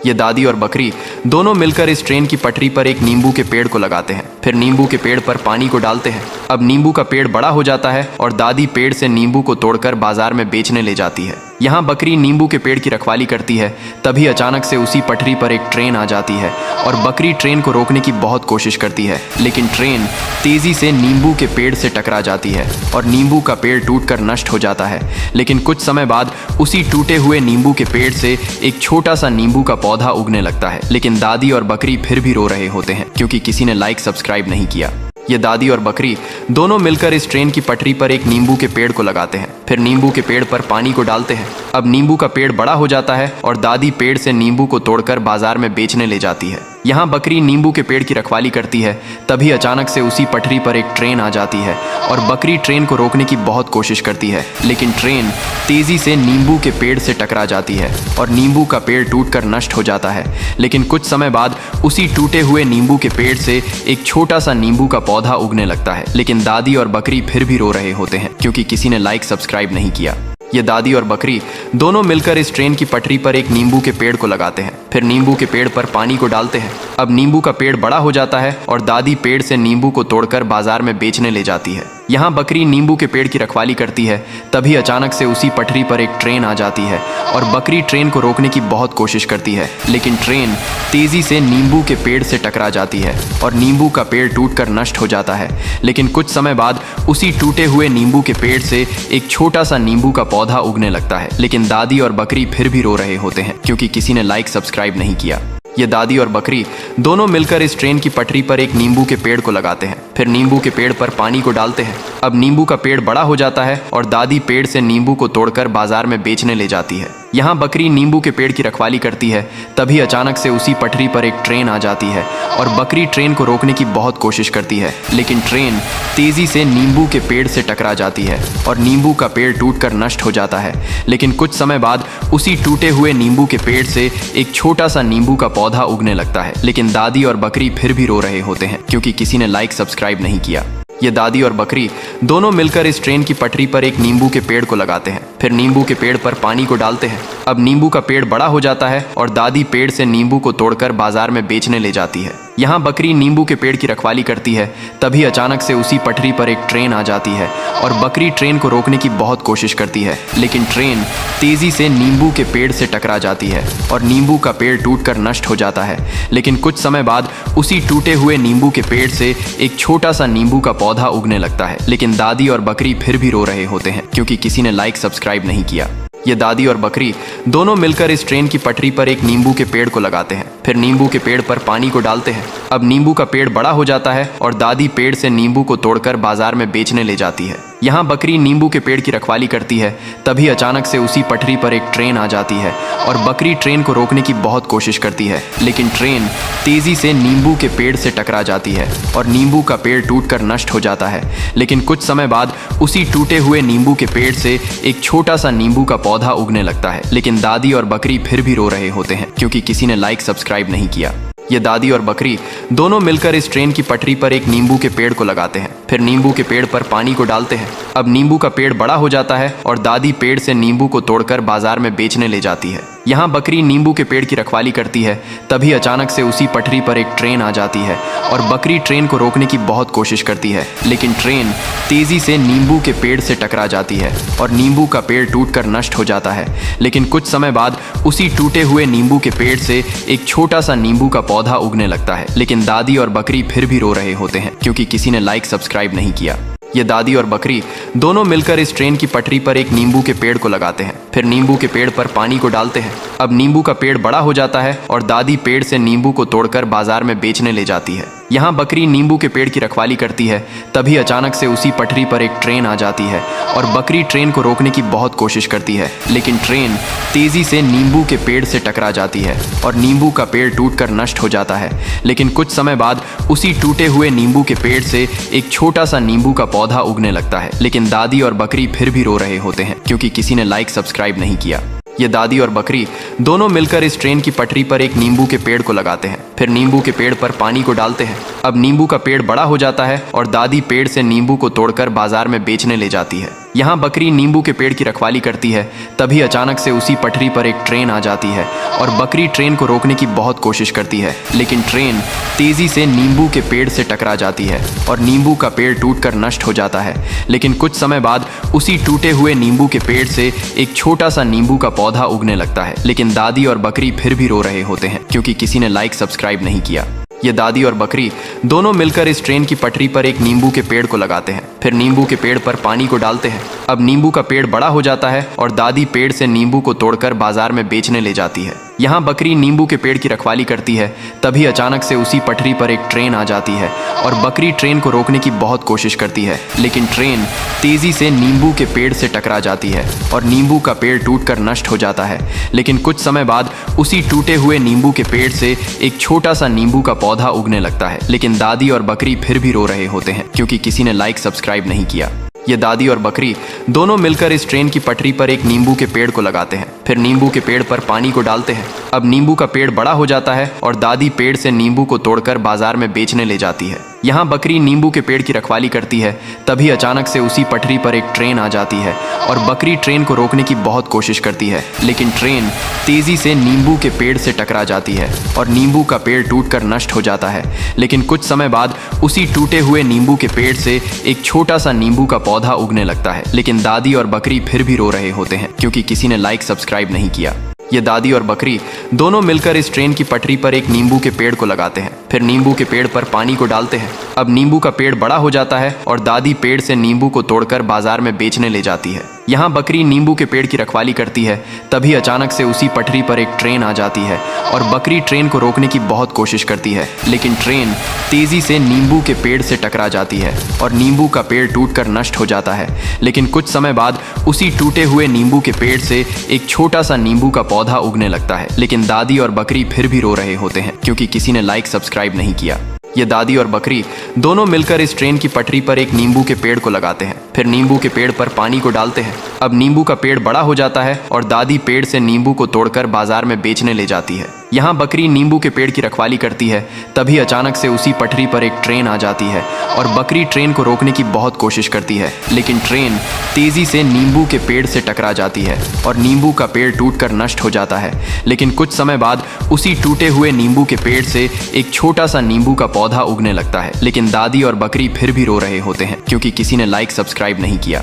ये दादी और बकरी दोनों मिलकर इस ट्रेन की पटरी पर एक नींबू के पेड़ को लगाते हैं। फिर नींबू के पेड़ पर पानी को डालते हैं। अब नींबू का पेड़ बड़ा हो जाता है और दादी पेड़ से नींबू को तोड़कर बाजार में बेचने ले जाती है। यहाँ बकरी नींबू के पेड़ की रखवाली करती है। तभी अचानक से उसी पटरी पर एक ट्रेन आ जाती है और बकरी ट्रेन को रोकने की बहुत कोशिश करती है, लेकिन ट्रेन तेजी से नींबू के पेड़ से टकरा जाती है और नींबू का पेड़ टूटकर नष्ट हो जाता है। लेकिन कुछ समय बाद उसी टूटे हुए नींबू के पेड़ से एक छोटा सा नींबू का पौधा उगने लगता है। लेकिन दादी और बकरी फिर भी रो रहे होते हैं क्योंकि किसी ने लाइक सब्सक्राइब नहीं किया। ये दादी और बकरी दोनों मिलकर इस ट्रेन की पटरी पर एक नींबू के पेड़ को लगाते हैं। फिर नींबू के पेड़ पर पानी को डालते हैं। अब नींबू का पेड़ बड़ा हो जाता है और दादी पेड़ से नींबू को तोड़कर बाजार में बेचने ले जाती है। यहाँ बकरी नींबू के पेड़ की रखवाली करती है। तभी अचानक से उसी पटरी पर एक ट्रेन आ जाती है और बकरी ट्रेन को रोकने की बहुत कोशिश करती है, लेकिन ट्रेन तेजी से नींबू के पेड़ से टकरा जाती है और नींबू का पेड़ टूटकर नष्ट हो जाता है। लेकिन कुछ समय बाद उसी टूटे हुए नींबू के पेड़ से एक छोटा सा नींबू का पौधा उगने लगता है। लेकिन दादी और बकरी फिर भी रो रहे होते हैं क्योंकि किसी ने लाइक सब्सक्राइब नहीं किया। ये दादी और बकरी दोनों मिलकर इस ट्रेन की पटरी पर एक नींबू के पेड़ को लगाते हैं। फिर नींबू के पेड़ पर पानी को डालते हैं। अब नींबू का पेड़ बड़ा हो जाता है और दादी पेड़ से नींबू को तोड़कर बाजार में बेचने ले जाती है। यहाँ बकरी नींबू के पेड़ की रखवाली करती है। तभी अचानक से उसी पटरी पर एक ट्रेन आ जाती है और बकरी ट्रेन को रोकने की बहुत कोशिश करती है, लेकिन ट्रेन तेजी से नींबू के पेड़ से टकरा जाती है और नींबू का पेड़ टूटकर नष्ट हो जाता है। लेकिन कुछ समय बाद उसी टूटे हुए नींबू के पेड़ से एक छोटा सा नींबू का पौधा उगने लगता है। लेकिन दादी और बकरी फिर भी रो रहे होते हैं क्योंकि किसी ने लाइक सब्सक्राइब नहीं किया। ये दादी और बकरी दोनों मिलकर इस ट्रेन की पटरी पर एक नींबू के पेड़ को लगाते हैं। फिर नींबू के पेड़ पर पानी को डालते हैं। अब नींबू का पेड़ बड़ा हो जाता है और दादी पेड़ से नींबू को तोड़कर बाजार में बेचने ले जाती है। यहाँ बकरी नींबू के पेड़ की रखवाली करती है। तभी अचानक से उसी पटरी पर एक ट्रेन आ जाती है और बकरी ट्रेन को रोकने की बहुत कोशिश करती है, लेकिन ट्रेन तेजी से नींबू के पेड़ से टकरा जाती है और नींबू का पेड़ टूटकर नष्ट हो जाता है। लेकिन कुछ समय बाद उसी टूटे हुए नींबू के पेड़ से एक छोटा सा नींबू का पौधा उगने लगता है। लेकिन दादी और बकरी फिर भी रो रहे होते हैं क्योंकि किसी ने लाइक सब्सक्राइब नहीं किया। ये दादी और बकरी दोनों मिलकर इस ट्रेन की पटरी पर एक नींबू के पेड़ को लगाते हैं। फिर नींबू के पेड़ पर पानी को डालते हैं। अब नींबू का पेड़ बड़ा हो जाता है और दादी पेड़ से नींबू को तोड़कर बाजार में बेचने ले जाती है। यहाँ बकरी नींबू के पेड़ की रखवाली करती है। तभी अचानक से उसी पटरी पर एक ट्रेन आ जाती है और बकरी ट्रेन को रोकने की बहुत कोशिश करती है, लेकिन ट्रेन तेजी से नींबू के पेड़ से टकरा जाती है और नींबू का पेड़ टूटकर नष्ट हो जाता है। लेकिन कुछ समय बाद उसी टूटे हुए नींबू के पेड़ से एक छोटा सा नींबू का पौधा उगने लगता है। लेकिन दादी और बकरी फिर भी रो रहे होते हैं क्योंकि किसी ने लाइक सब्सक्राइब नहीं किया। ये दादी और बकरी दोनों मिलकर इस ट्रेन की पटरी पर एक नींबू के पेड़ को लगाते हैं। फिर नींबू के पेड़ पर पानी को डालते हैं। अब नींबू का पेड़ बड़ा हो जाता है और दादी पेड़ से नींबू को तोड़कर बाजार में बेचने ले जाती है। यहाँ बकरी नींबू के पेड़ की रखवाली करती है। तभी अचानक से उसी पटरी पर एक ट्रेन आ जाती है और बकरी ट्रेन को रोकने की बहुत कोशिश करती है, लेकिन ट्रेन तेजी से नींबू के पेड़ से टकरा जाती है और नींबू का पेड़ टूटकर नष्ट हो जाता है। लेकिन कुछ समय बाद उसी टूटे हुए नींबू के पेड़ से एक छोटा सा नींबू का पौधा उगने लगता है। लेकिन दादी और बकरी फिर भी रो रहे होते हैं क्योंकि किसी ने लाइक सब्सक्राइब नहीं किया। ये दादी और बकरी दोनों मिलकर इस ट्रेन की पटरी पर एक नींबू के पेड़ को लगाते हैं। फिर नींबू के पेड़ पर पानी को डालते हैं। अब नींबू का पेड़ बड़ा हो जाता है और दादी पेड़ से नींबू को तोड़कर बाजार में बेचने ले जाती है। यहाँ बकरी नींबू के पेड़ की रखवाली करती है। तभी अचानक से उसी पटरी पर एक ट्रेन आ जाती है और बकरी ट्रेन को रोकने की बहुत कोशिश करती है, लेकिन ट्रेन तेजी से नींबू के पेड़ से टकरा जाती है और नींबू का पेड़ टूटकर नष्ट हो जाता है। लेकिन कुछ समय बाद उसी टूटे हुए नींबू के पेड़ से एक छोटा सा नींबू का पौधा उगने लगता है। लेकिन दादी और बकरी फिर भी रो रहे होते हैं क्योंकि किसी ने लाइक सब्सक्राइब नहीं किया। ये दादी और बकरी दोनों मिलकर इस ट्रेन की पटरी पर एक नींबू के पेड़ को लगाते हैं। फिर नींबू के पेड़ पर पानी को डालते हैं। अब नींबू का पेड़ बड़ा हो जाता है और दादी पेड़ से नींबू को तोड़कर बाजार में बेचने ले जाती है। यहाँ बकरी नींबू के पेड़ की रखवाली करती है। तभी अचानक से उसी पटरी पर एक ट्रेन आ जाती है और बकरी ट्रेन को रोकने की बहुत कोशिश करती है, लेकिन ट्रेन तेजी से नींबू के पेड़ से टकरा जाती है और नींबू का पेड़ टूटकर नष्ट हो जाता है। लेकिन कुछ समय बाद उसी टूटे हुए नींबू के पेड़ से एक छोटा सा नींबू का पौधा उगने लगता है। लेकिन दादी और बकरी फिर भी रो रहे होते हैं क्योंकि किसी ने लाइक सब्सक्राइब नहीं किया। ये दादी और बकरी दोनों मिलकर इस ट्रेन की पटरी पर एक नींबू के पेड़ को लगाते हैं। फिर नींबू के पेड़ पर पानी को डालते हैं। अब नींबू का पेड़ बड़ा हो जाता है और दादी पेड़ से नींबू को तोड़कर बाजार में बेचने ले जाती है। यहाँ बकरी नींबू के पेड़ की रखवाली करती है। तभी अचानक से उसी पटरी पर एक ट्रेन आ जाती है और बकरी ट्रेन को रोकने की बहुत कोशिश करती है, लेकिन ट्रेन तेजी से नींबू के पेड़ से टकरा जाती है और नींबू का पेड़ टूटकर नष्ट हो जाता है। लेकिन कुछ समय बाद उसी टूटे हुए नींबू के पेड़ से एक छोटा सा नींबू का पौधा उगने लगता है। लेकिन दादी और बकरी फिर भी रो रहे होते हैं क्योंकि किसी ने लाइक सब्सक्राइब नहीं किया। ये दादी और बकरी दोनों मिलकर इस ट्रेन की पटरी पर एक नींबू के पेड़ को लगाते हैं, फिर नींबू के पेड़ पर पानी को डालते हैं। अब नींबू का पेड़ बड़ा हो जाता है और दादी पेड़ से नींबू को तोड़कर बाजार में बेचने ले जाती है। यहाँ बकरी नींबू के पेड़ की रखवाली करती है। तभी अचानक से उसी पटरी पर एक ट्रेन आ जाती है और बकरी ट्रेन को रोकने की बहुत कोशिश करती है, लेकिन ट्रेन तेजी से नींबू के पेड़ से टकरा जाती है और नींबू का पेड़ टूटकर नष्ट हो जाता है। लेकिन कुछ समय बाद उसी टूटे हुए नींबू के पेड़ से एक छोटा सा नींबू का पौधा उगने लगता है। लेकिन दादी और बकरी फिर भी रो रहे होते हैं क्योंकि किसी ने लाइक सब्सक्राइब नहीं किया। ये दादी और बकरी दोनों मिलकर इस ट्रेन की पटरी पर एक नींबू के पेड़ को लगाते हैं, फिर नींबू के पेड़ पर पानी को डालते हैं। अब नींबू का पेड़ बड़ा हो जाता है और दादी पेड़ से नींबू को तोड़कर बाजार में बेचने ले जाती है। यहाँ बकरी नींबू के पेड़ की रखवाली करती है। तभी अचानक से उसी पटरी पर एक ट्रेन आ जाती है और बकरी ट्रेन को रोकने की बहुत कोशिश करती है, लेकिन ट्रेन तेजी से नींबू के पेड़ से टकरा जाती है और नींबू का पेड़ टूटकर नष्ट हो जाता है। लेकिन कुछ समय बाद उसी टूटे हुए नींबू के पेड़ से एक छोटा सा नींबू का पौधा उगने लगता है। लेकिन दादी और बकरी फिर भी रो रहे होते हैं क्योंकि किसी ने लाइक सब्सक्राइब नहीं किया। ये दादी और बकरी दोनों मिलकर इस ट्रेन की पटरी पर एक नींबू के पेड़ को लगाते हैं, फिर नींबू के पेड़ पर पानी को डालते हैं। अब नींबू का पेड़ बड़ा हो जाता है और दादी पेड़ से नींबू को तोड़कर बाजार में बेचने ले जाती है। यहाँ बकरी नींबू के पेड़ की रखवाली करती है। तभी अचानक से उसी पटरी पर एक ट्रेन आ जाती है और बकरी ट्रेन को रोकने की बहुत कोशिश करती है, लेकिन ट्रेन तेजी से नींबू के पेड़ से टकरा जाती है और नींबू का पेड़ टूटकर नष्ट हो जाता है। लेकिन कुछ समय बाद उसी टूटे हुए नींबू के पेड़ से एक छोटा सा नींबू का पौधा उगने लगता है। लेकिन दादी और बकरी फिर भी रो रहे होते हैं क्योंकि किसी ने लाइक सब्सक्राइब नहीं किया। ये दादी और बकरी दोनों मिलकर इस ट्रेन की पटरी पर एक नींबू के पेड़ को लगाते हैं, फिर नींबू के पेड़ पर पानी को डालते हैं। अब नींबू का पेड़ बड़ा हो जाता है और दादी पेड़ से नींबू को तोड़कर बाजार में बेचने ले जाती है। यहाँ बकरी नींबू के पेड़ की रखवाली करती है। तभी अचानक से उसी पटरी पर एक ट्रेन आ जाती है और बकरी ट्रेन को रोकने की बहुत कोशिश करती है, लेकिन ट्रेन तेजी से नींबू के पेड़ से टकरा जाती है और नींबू का पेड़ टूटकर नष्ट हो जाता है। लेकिन कुछ समय बाद उसी टूटे हुए नींबू के पेड़ से एक छोटा सा नींबू का पौधा उगने लगता है। लेकिन दादी और बकरी फिर भी रो रहे होते हैं क्योंकि किसी ने लाइक सब्सक्राइब नहीं किया।